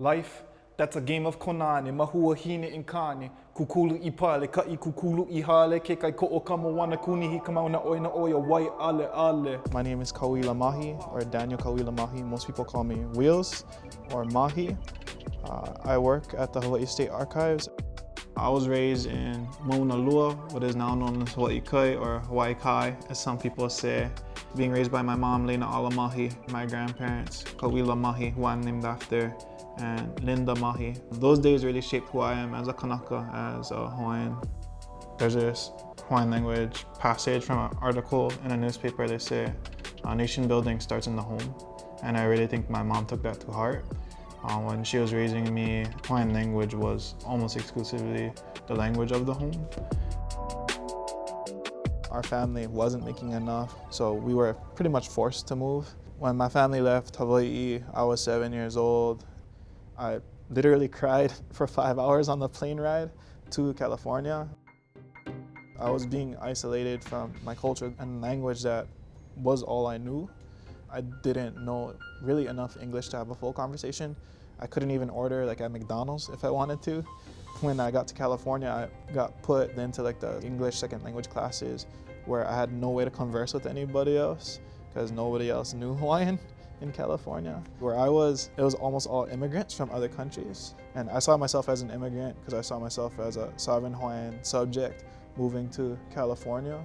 Life, that's a game of konane, mahua hine in kane, kukulu I pale, kai kukulu I hale, ke kai ko'o kamawana kuni hi kamauna oina oia wai ale ale. My name is Kauwila Mahi, or Daniel Kauwila Mahi. Most people call me Wheels, or Mahi. I work at the Hawaiʻi State Archives. I was raised in Moʻolelo, what is now known as Hawaiʻi Kai, or Hawaii Kai, as some people say. Being raised by my mom, Lena Ala Mahi, my grandparents, Kauwila Mahi, who I'm named after, and Linda Mahi. Those days really shaped who I am as a Kanaka, as a Hawaiian. There's this Hawaiian language passage from an article in a newspaper. They say, nation building starts in the home. And I really think my mom took that to heart. When she was raising me, Hawaiian language was almost exclusively the language of the home. Our family wasn't making enough, so we were pretty much forced to move. When my family left Hawaii, I was 7 years old. I literally cried for 5 hours on the plane ride to California. I was being isolated from my culture and language that was all I knew. I didn't know really enough English to have a full conversation. I couldn't even order like at McDonald's if I wanted to. When I got to California, I got put into like the English second language classes where I had no way to converse with anybody else because nobody else knew Hawaiian in California. Where I was, it was almost all immigrants from other countries. And I saw myself as an immigrant because I saw myself as a sovereign Hawaiian subject moving to California.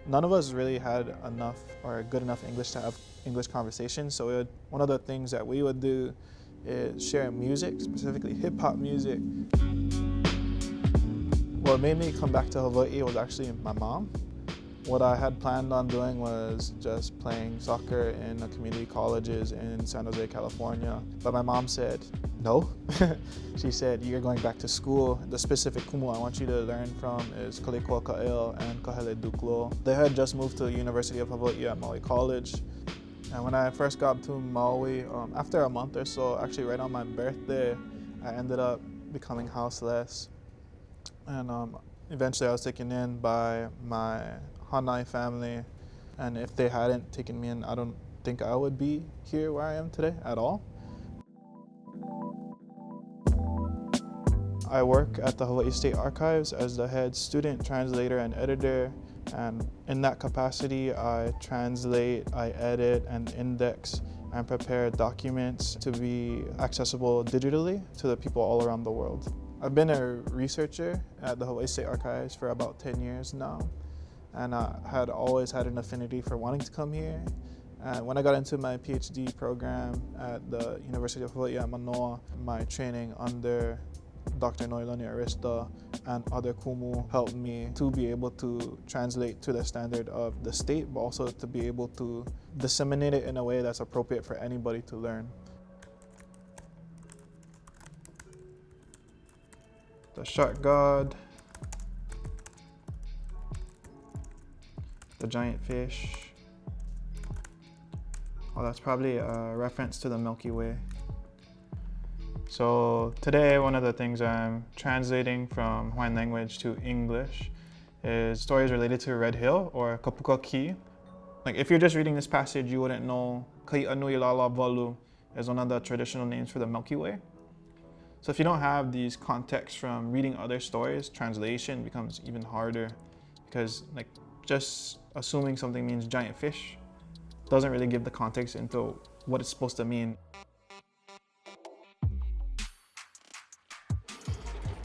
None of us really had enough or good enough English to have English conversations. So one of the things that we would do is share music, specifically hip hop music. What made me come back to Hawaii was actually my mom. What I had planned on doing was just playing soccer in the community colleges in San Jose, California. But my mom said, no. She said, you're going back to school. The specific kumu I want you to learn from is Kalekua Ka'el and Kahele Duklo. They had just moved to the University of Hawaii at Maui College. And when I first got to Maui, after a month or so, actually right on my birthday, I ended up becoming houseless. And eventually I was taken in by my Hanai family. And if they hadn't taken me in, I don't think I would be here where I am today at all. I work at the Hawaiʻi State Archives as the head student translator and editor. And in that capacity, I translate, I edit and index and prepare documents to be accessible digitally to the people all around the world. I've been a researcher at the Hawaiʻi State Archives for about 10 years now. And I had always had an affinity for wanting to come here. And when I got into my PhD program at the University of Hawaii at Manoa, my training under Dr. Noilani Arista and other kumu helped me to be able to translate to the standard of the state, but also to be able to disseminate it in a way that's appropriate for anybody to learn. The shark god, the giant fish. Oh, that's probably a reference to the Milky Way. So today, one of the things I'm translating from Hawaiian language to English is stories related to Red Hill or Kapuka Ki. Like if you're just reading this passage, you wouldn't know Kai'anui Lala Valu is one of the traditional names for the Milky Way. So if you don't have these contexts from reading other stories, translation becomes even harder because like just assuming something means giant fish doesn't really give the context into what it's supposed to mean.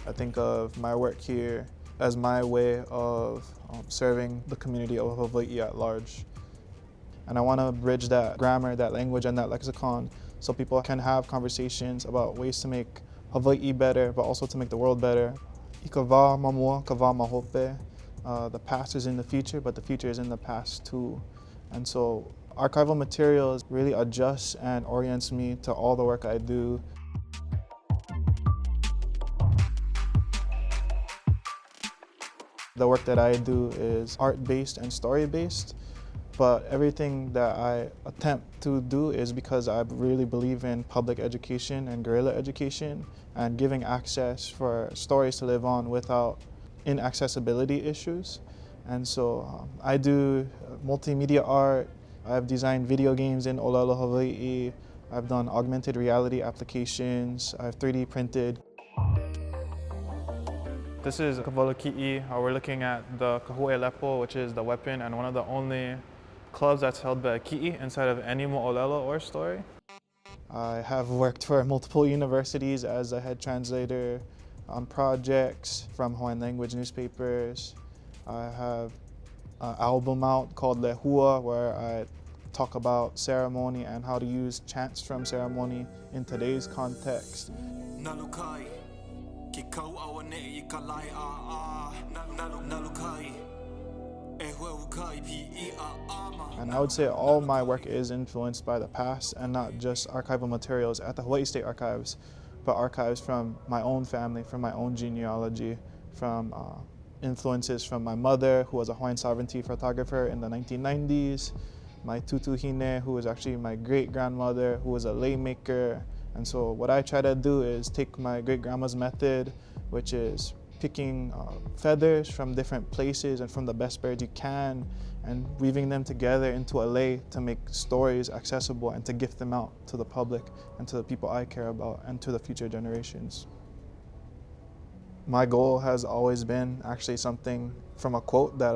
I think of my work here as my way of serving the community of Hawaii at large. And I want to bridge that grammar, that language, and that lexicon so people can have conversations about ways to make Hawaii better, but also to make the world better. Ika wā mamua, ka wā mahope. The past is in the future, but the future is in the past too. And so archival materials really adjusts and orients me to all the work I do. The work that I do is art-based and story-based, but everything that I attempt to do is because I really believe in public education and guerrilla education and giving access for stories to live on without inaccessibility issues. And so I do multimedia art. I've designed video games in Olelo, Hawaii. I've done augmented reality applications. I've 3D printed. This is Kauwila Ki'i. We're looking at the moʻolelo, which is the weapon and one of the only clubs that's held by a ki'i inside of any moʻolelo or story. I have worked for multiple universities as a head translator on projects from Hawaiian language newspapers. I have an album out called Lehua, where I talk about ceremony and how to use chants from ceremony in today's context. And I would say all my work is influenced by the past, and not just archival materials at the Hawaiʻi State Archives, but archives from my own family, from my own genealogy, from influences from my mother, who was a Hawaiian sovereignty photographer in the 1990s, my tutuhine, who was actually my great-grandmother, who was a lei maker. And so what I try to do is take my great-grandma's method, which is picking feathers from different places and from the best birds you can, and weaving them together into a lei to make stories accessible and to gift them out to the public and to the people I care about and to the future generations. My goal has always been actually something from a quote that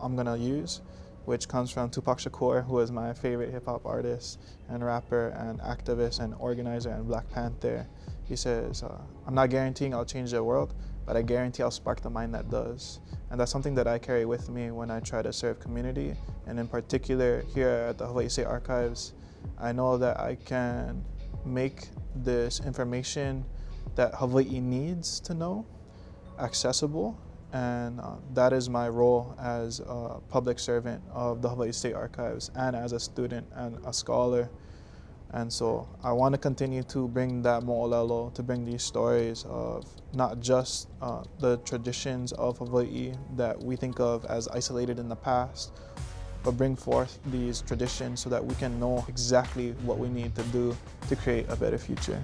I'm gonna use, which comes from Tupac Shakur, who is my favorite hip-hop artist and rapper and activist and organizer and Black Panther. He says, I'm not guaranteeing I'll change the world, but I guarantee I'll spark the mind that does. And that's something that I carry with me when I try to serve community. And in particular, here at the Hawaiʻi State Archives, I know that I can make this information that Hawaii needs to know accessible. And that is my role as a public servant of the Hawaiʻi State Archives and as a student and a scholar. And so I want to continue to bring that moʻolelo, to bring these stories of not just the traditions of Hawaii that we think of as isolated in the past, but bring forth these traditions so that we can know exactly what we need to do to create a better future.